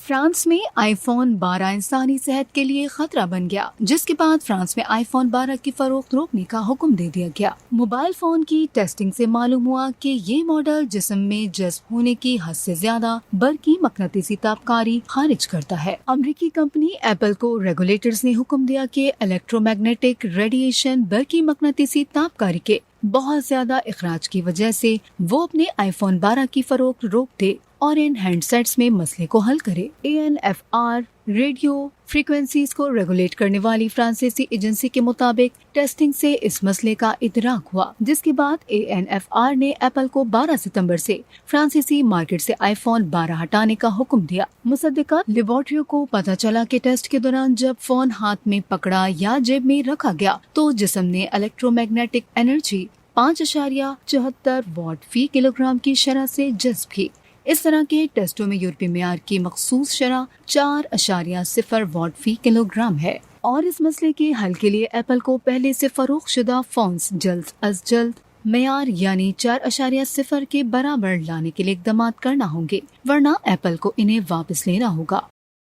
France میں آئی phone 12 انسانی صحت کے لیے خطرہ بن گیا، جس کے بعد فرانس میں آئی فون 12 کی فروخت روکنے کا حکم دے دیا گیا۔ موبائل فون کی ٹیسٹنگ سے معلوم ہوا کہ یہ ماڈل جسم میں جذب ہونے کی حد سے زیادہ برقی مقناطیسی تابکاری خارج کرتا ہے۔ امریکی کمپنی ایپل کو ریگولیٹرز نے حکم دیا کہ الیکٹرو میگنیٹک ریڈیشن برقی مقناطیسی تابکاری کے بہت زیادہ اخراج کی وجہ سے وہ اپنے آئی فون 12 کی فروخت روک دے اور ان ہینڈ سیٹس میں مسئلے کو حل کرے۔ ANFR ریڈیو فریکوینسیز کو ریگولیٹ کرنے والی فرانسیسی ایجنسی کے مطابق ٹیسٹنگ سے اس مسئلے کا ادراک ہوا، جس کے بعد ANFR نے ایپل کو 12 ستمبر سے فرانسیسی مارکیٹ سے آئی فون 12 ہٹانے کا حکم دیا۔ مصدقہ لیبارٹریوں کو پتہ چلا کہ ٹیسٹ کے دوران جب فون ہاتھ میں پکڑا یا جیب میں رکھا گیا تو جسم نے الیکٹرو میگنیٹک انرجی 5.74 واٹ فی کلو گرام کی شرح سے جذب کی۔ اس طرح کے ٹیسٹوں میں یورپی معیار کی مخصوص شرح 4.0 واٹ فی کلو گرام ہے، اور اس مسئلے کے حل کے لیے ایپل کو پہلے سے فروخت شدہ فونز جلد از جلد معیار یعنی 4.0 کے برابر لانے کے لیے اقدامات کرنا ہوں گے، ورنہ ایپل کو انہیں واپس لینا ہوگا۔